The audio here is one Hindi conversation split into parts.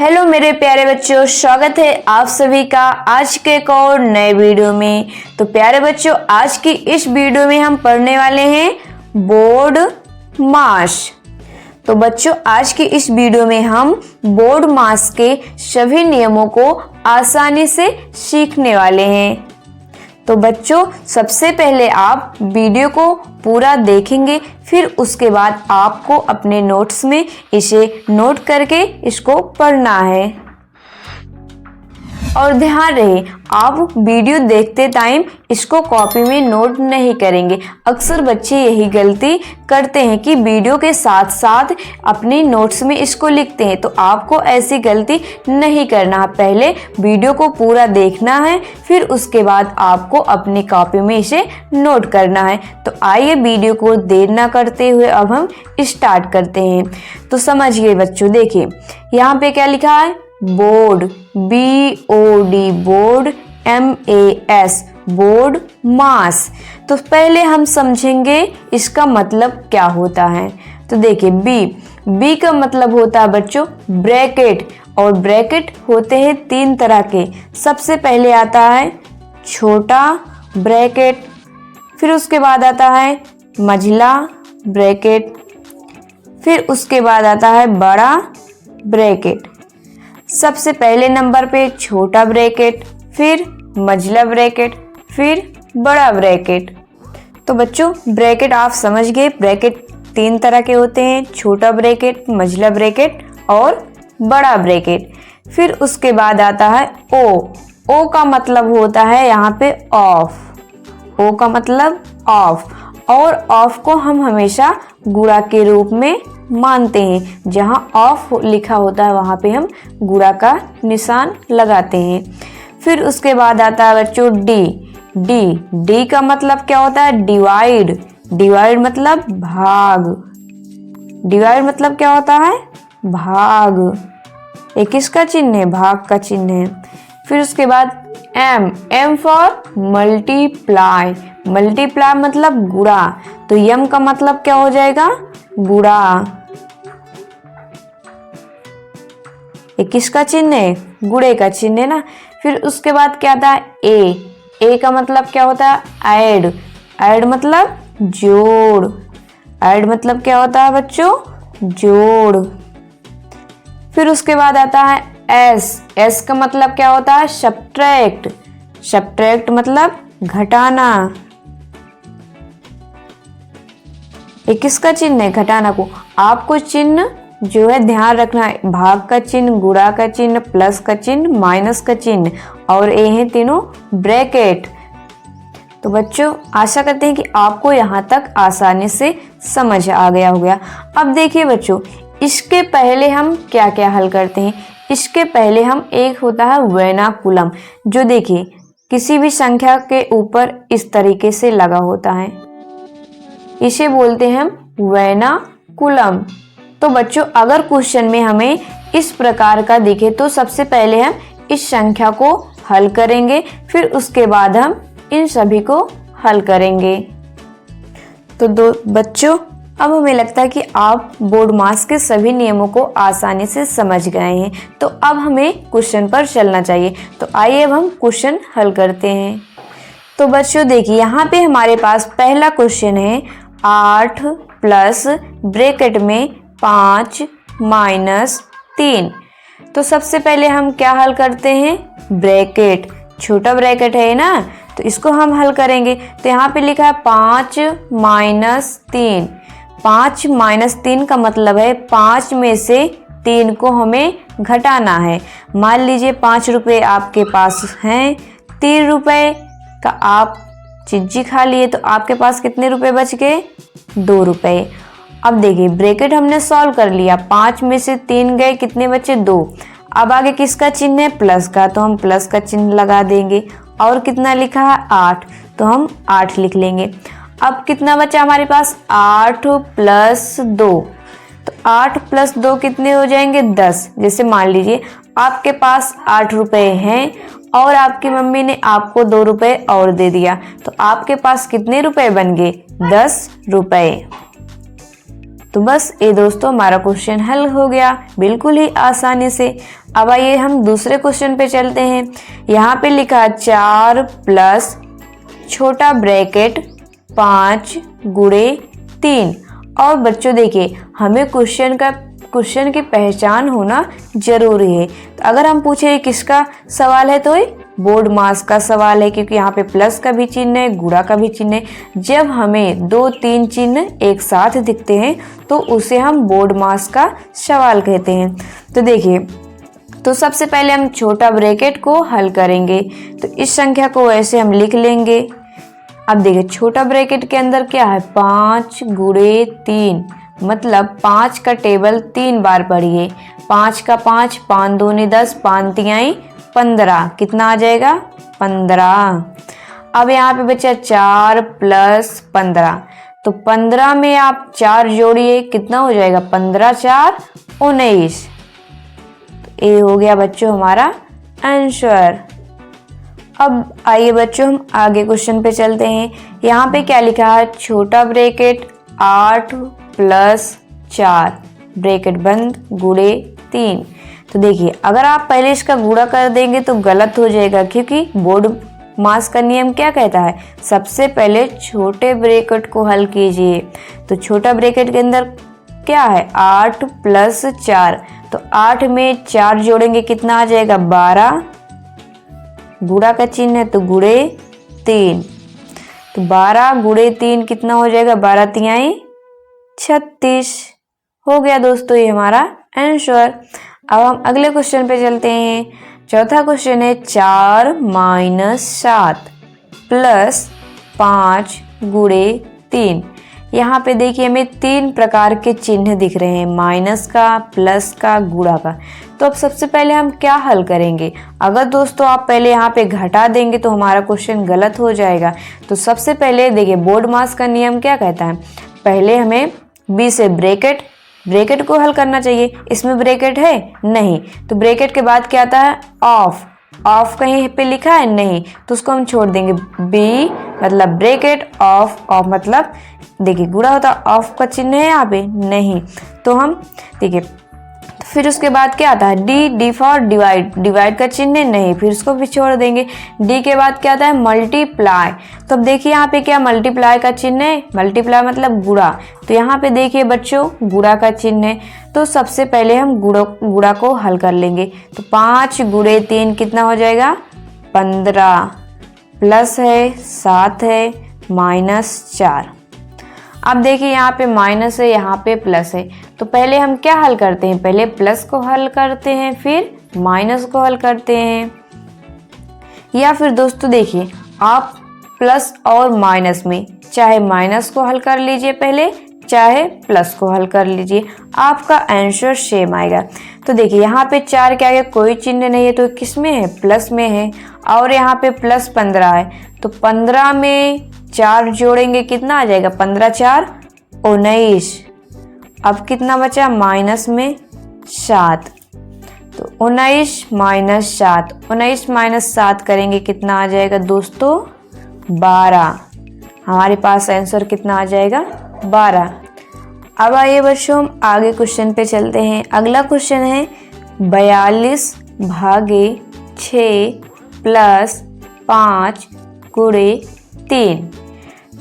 हेलो मेरे प्यारे बच्चों, स्वागत है आप सभी का आज के एक और नए वीडियो में। तो प्यारे बच्चों, आज की इस वीडियो में हम पढ़ने वाले हैं बोर्ड मास। तो बच्चों, आज की इस वीडियो में हम बोर्ड मास के सभी नियमों को आसानी से सीखने वाले हैं। तो बच्चों, सबसे पहले आप वीडियो को पूरा देखेंगे, फिर उसके बाद आपको अपने नोट्स में इसे नोट करके इसको पढ़ना है। और ध्यान रहे, आप वीडियो देखते टाइम इसको कॉपी में नोट नहीं करेंगे। अक्सर बच्चे यही गलती करते हैं कि वीडियो के साथ साथ अपनी नोट्स में इसको लिखते हैं। तो आपको ऐसी गलती नहीं करना। पहले वीडियो को पूरा देखना है, फिर उसके बाद आपको अपनी कॉपी में इसे नोट करना है। तो आइए वीडियो को देर ना करते हुए अब हम स्टार्ट करते हैं। तो समझिए बच्चों, देखिए यहाँ पे क्या लिखा है, board BOD board MAS BODMAS. तो पहले हम समझेंगे इसका मतलब क्या होता है। तो देखिए B का मतलब होता है बच्चों ब्रैकेट, और ब्रैकेट होते हैं 3 तरह के। सबसे पहले आता है छोटा ब्रैकेट, फिर उसके बाद आता है मझला ब्रैकेट, फिर उसके बाद आता है बड़ा ब्रैकेट। सबसे पहले नंबर पे छोटा ब्रैकेट, फिर मझला ब्रैकेट, फिर बड़ा ब्रैकेट। तो बच्चों, ब्रैकेट आप समझ गए। ब्रैकेट 3 तरह के होते हैं, छोटा ब्रैकेट, मझला ब्रैकेट और बड़ा ब्रैकेट। फिर उसके बाद आता है ओ का मतलब होता है यहाँ पे ऑफ। ओ का मतलब ऑफ, और ऑफ को हम हमेशा गुणा के रूप में मानते हैं। जहाँ ऑफ लिखा होता है वहाँ पे हम गुणा का निशान लगाते हैं। फिर उसके बाद आता है बच्चों डी का मतलब क्या होता है, डिवाइड मतलब भाग। डिवाइड मतलब क्या होता है, भाग। ये किसका चिन्ह है, भाग का चिन्ह है। फिर उसके बाद एम फॉर मल्टीप्लाई मतलब गुणा। तो यम का मतलब क्या हो जाएगा, गुणा। ये किसका चिन्ह है, गुणे का चिन्ह है ना। फिर उसके बाद क्या आता है ए का मतलब क्या होता है, ऐड मतलब जोड़। ऐड मतलब क्या होता है बच्चों, जोड़। फिर उसके बाद आता है एस का मतलब क्या होता है, सब्ट्रैक्ट मतलब घटाना। ये किसका चिन्ह है, घटाना को। आपको चिन्ह जो है ध्यान रखना है, भाग का चिन्ह, गुणा का चिन्ह, प्लस का चिन्ह, माइनस का चिन्ह, और ये हैं तीनों ब्रैकेट। तो बच्चों, आशा करते हैं कि आपको यहाँ तक आसानी से समझ आ गया होगा। अब देखिए बच्चों, इसके पहले हम क्या क्या हल करते हैं। इसके पहले हम एक होता है वर्नाकुलम, जो देखिए किसी भी संख्या के ऊपर इस तरीके से लगा होता है, इसे बोलते हैं हम वर्नाकुलम। तो बच्चों, अगर क्वेश्चन में हमें इस प्रकार का दिखे तो सबसे पहले हम इस संख्या को हल करेंगे, फिर उसके बाद हम इन सभी को हल करेंगे। तो बच्चों, अब हमें लगता है कि आप बोर्ड मास के सभी नियमों को आसानी से समझ गए हैं। तो अब हमें क्वेश्चन पर चलना चाहिए। तो आइए अब हम क्वेश्चन हल करते हैं। तो बच्चों देखिए, यहाँ पे हमारे पास पहला क्वेश्चन है 8 प्लस ब्रैकेट में 5 माइनस 3। तो सबसे पहले हम क्या हल करते हैं, ब्रैकेट, छोटा ब्रैकेट है ना, तो इसको हम हल करेंगे। तो यहाँ पे लिखा है 5 माइनस 3। 5 माइनस 3 का मतलब है 5 में से 3 को हमें घटाना है। मान लीजिए 5 रुपये आपके पास हैं, 3 रुपये का आप चिज्जी खा लिए, तो आपके पास कितने रुपए बच गए, 2 रुपये। अब देखिए, ब्रैकेट हमने सॉल्व कर लिया, 5 में से 3 गए, कितने बचे, 2। अब आगे किसका चिन्ह है, प्लस का, तो हम प्लस का चिन्ह लगा देंगे। और कितना लिखा है, 8, तो हम 8 लिख लेंगे। अब कितना बचा हमारे पास, 8 प्लस 2। तो 8 प्लस 2 कितने हो जाएंगे, 10। जैसे मान लीजिए आपके पास 8 रुपये हैं और आपकी मम्मी ने आपको 2 रुपये और दे दिया, तो आपके पास कितने रुपए बन गए, 10 रुपये। तो बस ये दोस्तों हमारा क्वेश्चन हल हो गया बिल्कुल ही आसानी से। अब आइए हम दूसरे क्वेश्चन पे चलते हैं। यहाँ पे लिखा 4 प्लस छोटा ब्रैकेट 5 गुणे 3। और बच्चों देखिए हमें क्वेश्चन की पहचान होना जरूरी है। तो अगर हम पूछे किसका सवाल है तो ये बोर्ड मास का सवाल है, क्योंकि यहाँ पे प्लस का भी चिन्ह है, गुणा का भी चिन्ह है। जब हमें 2-3 चिन्ह एक साथ दिखते हैं तो उसे हम बोर्ड मास का सवाल कहते हैं। तो देखिए, तो सबसे पहले हम छोटा ब्रैकेट को हल करेंगे। तो इस संख्या को ऐसे हम लिख लेंगे। अब देखिए छोटा ब्रैकेट के अंदर क्या है, 5 गुणे 3, मतलब 5 का टेबल 3 बार पढ़िए। 5 का 5, 5 दूनी 10, 5 तिहाई 15, कितना आ जाएगा 15। अब यहाँ पे बचा 4 प्लस 15, तो 15 में आप 4 जोड़िए, कितना हो जाएगा 15 4 19। तो ये हो गया बच्चों हमारा आंसर। अब आइए बच्चों हम आगे क्वेश्चन पे चलते हैं। यहाँ पे क्या लिखा है, छोटा ब्रैकेट 8 प्लस 4 ब्रैकेट बंद गुणे 3। तो देखिए अगर आप पहले इसका गुणा कर देंगे तो गलत हो जाएगा, क्योंकि बोर्ड मास का नियम क्या कहता है, सबसे पहले छोटे ब्रैकेट को हल कीजिए। तो छोटा ब्रैकेट के अंदर क्या है 8 प्लस 4, तो 8 में 4 जोड़ेंगे कितना आ जाएगा 12, गुणा का चिन्ह है तो गुणे 3, तो 12 गुणे 3 कितना हो जाएगा 12 तिहाई 36। हो गया दोस्तों ये हमारा आंसर। अब हम अगले क्वेश्चन पे चलते हैं। चौथा क्वेश्चन है 4 माइनस 7 प्लस 5 गुणे 3। यहाँ पे देखिए हमें 3 प्रकार के चिन्ह दिख रहे हैं, माइनस का, प्लस का, गुणा का। तो अब सबसे पहले हम क्या हल करेंगे। अगर दोस्तों आप पहले यहाँ पे घटा देंगे तो हमारा क्वेश्चन गलत हो जाएगा। तो सबसे पहले देखिए बोर्ड मास का नियम क्या कहता है, पहले हमें बी से ब्रैकेट को हल करना चाहिए। इसमें ब्रैकेट है नहीं, तो ब्रैकेट के बाद क्या आता है ऑफ कहीं पे लिखा है नहीं, तो उसको हम छोड़ देंगे। बी मतलब ब्रैकेट ऑफ मतलब देखिए गुणा होता ऑफ का चिन्ह है यहाँ पे नहीं, तो हम देखिए फिर उसके बाद क्या आता है डी फॉर डिवाइड का चिन्ह है नहीं, फिर उसको भी छोड़ देंगे। डी के बाद क्या आता है मल्टीप्लाई, तो अब देखिए यहाँ पे क्या मल्टीप्लाई का चिन्ह है, मल्टीप्लाई मतलब गुणा, तो यहाँ पे देखिए बच्चों गुणा का चिन्ह है। तो सबसे पहले हम गुणा को हल कर लेंगे। तो 5 गुणे 3 कितना हो जाएगा 15, प्लस है 7 है माइनस 4। अब देखिए यहाँ पे माइनस है, यहाँ पे प्लस है, तो पहले हम क्या हल करते हैं, पहले प्लस को हल करते हैं फिर माइनस को हल करते हैं। या फिर दोस्तों देखिए आप प्लस और माइनस में चाहे माइनस को हल कर लीजिए पहले, चाहे प्लस को हल कर लीजिए, आपका आंसर सेम आएगा। तो देखिए यहाँ पे 4 के आगे कोई चिन्ह नहीं है, तो किस में है प्लस में है, और यहाँ पे प्लस 15 है, तो 15 में 4 जोड़ेंगे कितना आ जाएगा 15 4 19। अब कितना बचा माइनस में 7, तो 19 माइनस 7, 19 माइनस 7 करेंगे कितना आ जाएगा दोस्तों 12। हमारे पास आंसर कितना आ जाएगा 12। अब आइए बच्चों हम आगे क्वेश्चन पे चलते हैं। अगला क्वेश्चन है 42 भागे 6 प्लस 5 गुणे 3।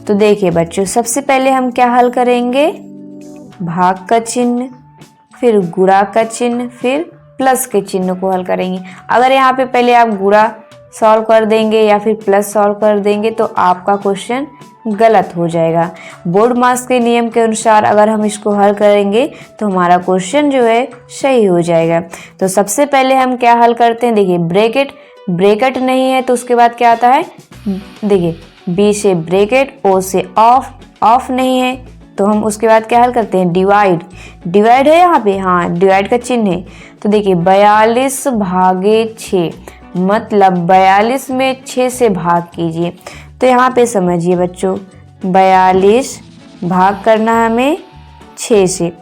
तो देखिए बच्चों सबसे पहले हम क्या हल करेंगे, भाग का चिन्ह, फिर गुणा का चिन्ह, फिर प्लस के चिन्ह को हल करेंगे। अगर यहाँ पे पहले आप गुणा सॉल्व कर देंगे या फिर प्लस सॉल्व कर देंगे तो आपका क्वेश्चन गलत हो जाएगा। बोर्ड मास के नियम के अनुसार अगर हम इसको हल करेंगे तो हमारा क्वेश्चन जो है सही हो जाएगा। तो सबसे पहले हम क्या हल करते हैं, देखिए ब्रैकेट नहीं है तो उसके बाद क्या आता है, देखिए बी से ब्रैकेट, ओ से ऑफ नहीं है तो हम उसके बाद क्या हल करते हैं डिवाइड है यहाँ पे, हाँ डिवाइड का चिन्ह है। तो देखिए 42 भागे 6 मतलब 42 में 6 से भाग कीजिए। तो यहाँ पे समझिए बच्चों 42 भाग करना है हमें 6 से,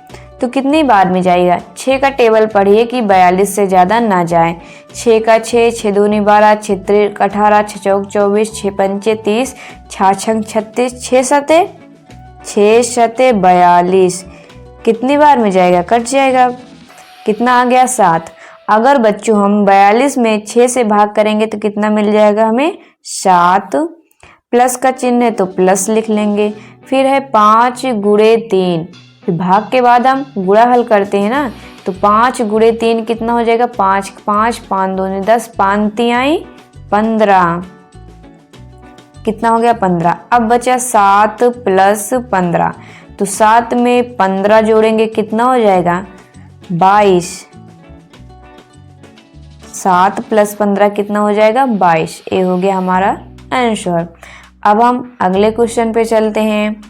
तो कितनी बार में जाएगा, 6 का टेबल पढ़िए कि 42 से ज़्यादा ना जाए। 6 का 6, 6 दूनी 12, 6 3 18, 6 चौक 24, 6 पंचे 30, 6 छंग 36, 6 सते 42। कितनी बार में जाएगा, कट जाएगा। कितना आ गया 7। अगर बच्चों हम 42 में 6 से भाग करेंगे तो कितना मिल जाएगा हमें 7। प्लस का चिन्ह है तो प्लस लिख लेंगे। फिर है 5 गुणे 3, फिर भाग के बाद हम गुणा हल करते हैं ना, तो 5 गुणे 3 कितना हो जाएगा 5, 5 5 दूनी 10, 5 तिहाई 15, कितना हो गया 15। अब बचा 7 प्लस 15, तो 7 में 15 जोड़ेंगे कितना हो जाएगा 22। 7 प्लस 15 कितना हो जाएगा 22। ये हो गया हमारा आंसर। अब हम अगले क्वेश्चन पे चलते हैं।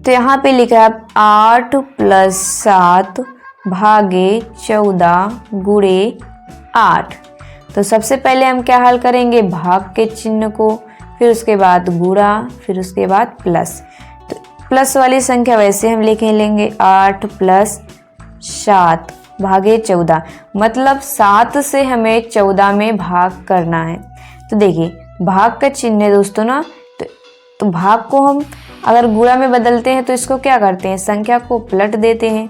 तो यहाँ पे लिखा है 8 प्लस 7 भागे 14 गुणे 8। तो सबसे पहले हम क्या हल करेंगे, भाग के चिन्ह को, फिर उसके बाद गुणा, फिर उसके बाद प्लस। तो प्लस वाली संख्या वैसे हम लिख लेंगे 8 प्लस 7 भागे 14, मतलब 7 से हमें 14 में भाग करना है। तो देखिए भाग का चिन्ह है दोस्तों ना, तो भाग को हम अगर गुणा में बदलते हैं तो इसको क्या करते हैं, संख्या को पलट देते हैं,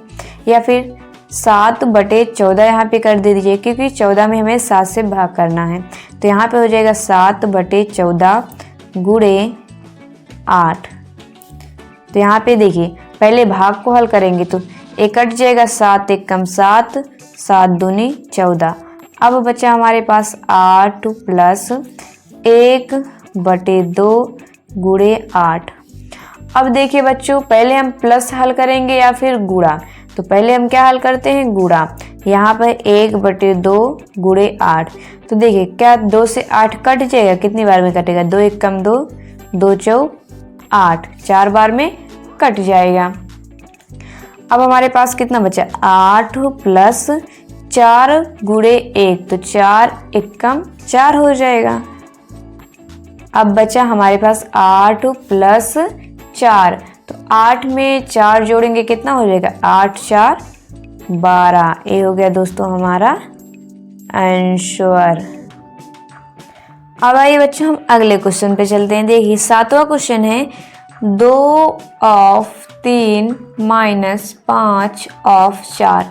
या फिर 7/14 यहाँ पे कर दे दीजिए, क्योंकि 14 में हमें 7 से भाग करना है। तो यहाँ पे हो जाएगा 7/14 गुणे 8। तो यहाँ पे देखिए पहले भाग को हल करेंगे तो एक कट जाएगा, 7 एक कम 7, 7 दूनी 14। अब बचा हमारे पास 8 प्लस 1/2 गुणे 8। अब देखिए बच्चों पहले हम प्लस हल करेंगे या फिर गुणा, तो पहले हम क्या हल करते हैं गुणा। यहाँ पर 1/2 गुणे 8, तो देखिए क्या 2 से 8 कट जाएगा, कितनी बार में कटेगा 2 एक कम 2, 2 चौक 8, 4 बार में कट जाएगा। अब हमारे पास कितना बचा 8 प्लस 4 गुणे 1, तो 4 एक कम 4 हो जाएगा। अब बचा हमारे पास 8 प्लस 4, तो 8 में 4 जोड़ेंगे कितना हो जाएगा 8 4 12। ये हो गया दोस्तों हमारा आंसर। अब आइए बच्चों हम अगले क्वेश्चन पे चलते हैं। देखिए 7वां क्वेश्चन है 2 ऑफ 3 माइनस 5 ऑफ 4।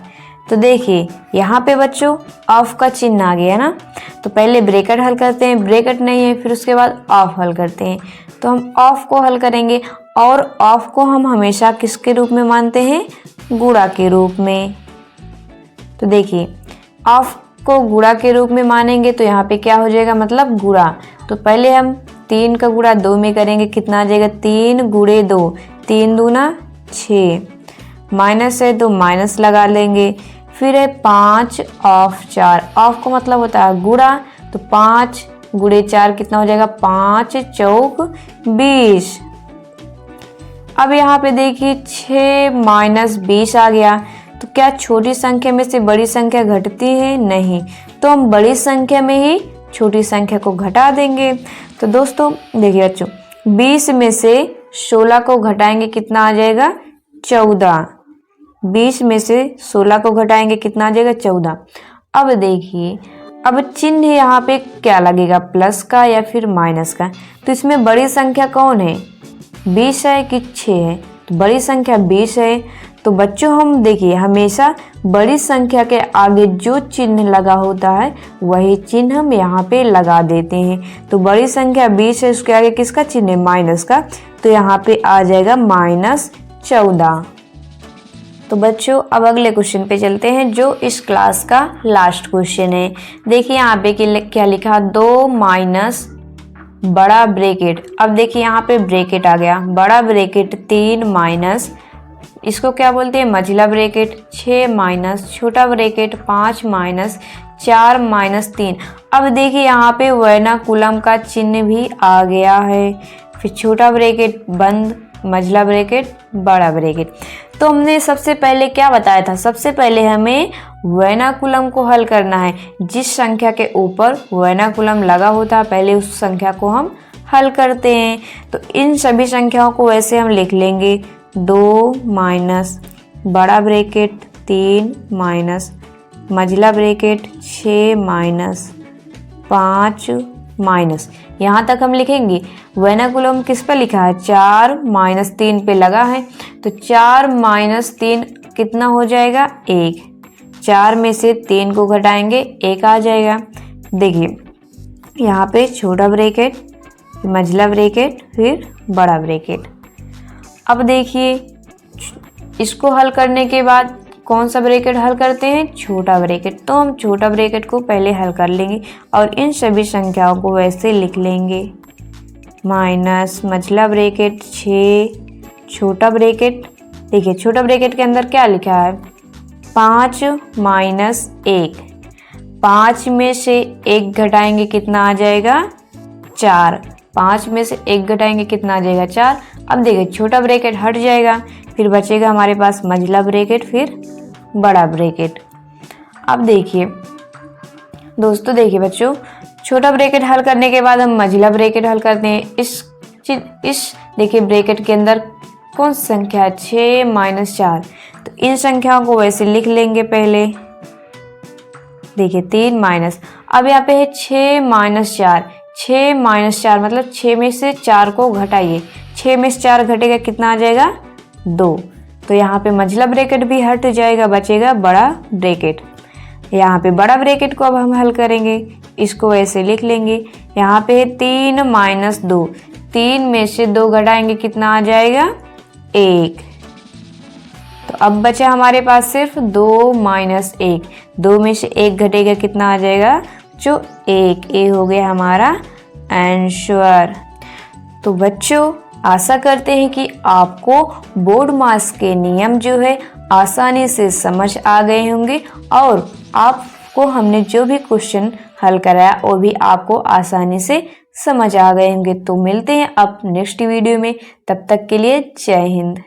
तो देखिए यहाँ पे बच्चों ऑफ का चिन्ह आ गया ना, तो पहले ब्रैकेट हल करते हैं, ब्रैकेट नहीं है फिर उसके बाद ऑफ हल करते हैं। तो हम ऑफ को हल करेंगे, और ऑफ को हम हमेशा किसके रूप में मानते हैं, गुणा के रूप में। तो देखिए ऑफ को गुणा के रूप में मानेंगे तो यहाँ पे क्या हो जाएगा, मतलब गुणा। तो पहले हम 3 का गुणा 2 में करेंगे, कितना आ जाएगा 3 गुणे 2, 3 दूना 6, माइनस है तो माइनस लगा लेंगे। फिर है 5 ऑफ 4, ऑफ को मतलब होता है गुणा, तो 5 गुणे 4 कितना हो जाएगा 5 चौक 20। अब यहाँ पे देखिए 6 माइनस 20 आ गया, तो क्या छोटी संख्या में से बड़ी संख्या घटती है, नहीं, तो हम बड़ी संख्या में ही छोटी संख्या को घटा देंगे। तो दोस्तों देखिए बच्चों 20 में से 16 को घटाएंगे कितना आ जाएगा 14, 20 में से 16 को घटाएंगे कितना आ जाएगा 14। अब देखिए अब चिन्ह यहाँ पे क्या लगेगा, प्लस का या फिर माइनस का। तो इसमें बड़ी संख्या कौन है, 20 है कि 6 है, तो बड़ी संख्या 20 है। तो बच्चों हम देखिए हमेशा बड़ी संख्या के आगे जो चिन्ह लगा होता है वही चिन्ह हम यहाँ पे लगा देते हैं। तो बड़ी संख्या 20 है, उसके आगे किसका चिन्ह है, माइनस का, तो यहाँ पे आ जाएगा -14। तो बच्चों अब अगले क्वेश्चन पे चलते हैं जो इस क्लास का लास्ट क्वेश्चन है। देखिए यहाँ पे क्या लिखा, 2 माइनस बड़ा ब्रैकेट। अब देखिए यहाँ पे ब्रैकेट आ गया, बड़ा ब्रैकेट 3 माइनस, इसको क्या बोलते हैं मझला ब्रैकेट 6 माइनस छोटा ब्रैकेट 5 माइनस 4 माइनस 3। अब देखिए यहाँ पे वर्नाकुलम का चिन्ह भी आ गया है, फिर छोटा ब्रैकेट बंद, मझला ब्रैकेट बड़ा ब्रैकेट। तो हमने सबसे पहले क्या बताया था, सबसे पहले हमें वर्नाकुलम को हल करना है। जिस संख्या के ऊपर वर्नाकुलम लगा होता है पहले उस संख्या को हम हल करते हैं। तो इन सभी संख्याओं को वैसे हम लिख लेंगे, 2 माइनस बड़ा ब्रैकेट 3 माइनस मझला ब्रैकेट 6 माइनस 5 माइनस, यहाँ तक हम लिखेंगे। वर्नाकुलम किस पे लिखा है, 4 माइनस 3 पे लगा है, तो 4 माइनस 3 कितना हो जाएगा, 1। 4 में से 3 को घटाएंगे 1 आ जाएगा। देखिए यहाँ पे छोटा ब्रैकेट, मझला ब्रैकेट, फिर बड़ा ब्रैकेट। अब देखिए इसको हल करने के बाद कौन सा ब्रैकेट हल करते हैं, छोटा ब्रैकेट। तो हम छोटा ब्रैकेट को पहले हल कर लेंगे और इन सभी संख्याओं को वैसे लिख लेंगे। माइनस मझला ब्रैकेट 6, छोटा ब्रैकेट। देखिए छोटा ब्रैकेट के अंदर क्या लिखा है, 5 माइनस 1। 5 में से 1 घटाएंगे कितना आ जाएगा, 4। 5 में से 1 घटाएंगे कितना आ जाएगा, 4। अब देखिए छोटा ब्रैकेट हट जाएगा, फिर बचेगा हमारे पास मझला ब्रैकेट, फिर बड़ा ब्रैकेट। अब देखिए दोस्तों, देखिए बच्चों, छोटा ब्रैकेट हल करने के बाद हम मझला ब्रैकेट हल करते हैं। इस देखिए ब्रैकेट के अंदर कौन सी संख्या है, 6 माइनस 4। तो इन संख्याओं को वैसे लिख लेंगे पहले। देखिए 3 माइनस, अब यहाँ पे है 6 माइनस 4। 6 माइनस 4 मतलब 6 में से 4 को घटाइए। 6 में से 4 घटेगा कितना आ जाएगा, 2। तो यहाँ पे मझला ब्रैकेट भी हट जाएगा, बचेगा बड़ा ब्रैकेट। यहाँ पे बड़ा ब्रैकेट को अब हम हल करेंगे, इसको ऐसे लिख लेंगे। यहाँ पे है 3 माइनस 2। 3 में से 2 घटाएंगे कितना आ जाएगा, 1। तो अब बचा हमारे पास सिर्फ 2 माइनस 1। 2 में से 1 घटेगा कितना आ जाएगा, जो 1। ये हो गया हमारा आंसर। तो बच्चों आशा करते हैं कि आपको बोर्ड मास के नियम जो है आसानी से समझ आ गए होंगे और आपको हमने जो भी क्वेश्चन हल कराया वो भी आपको आसानी से समझ आ गए होंगे। तो मिलते हैं अब नेक्स्ट वीडियो में, तब तक के लिए जय हिंद।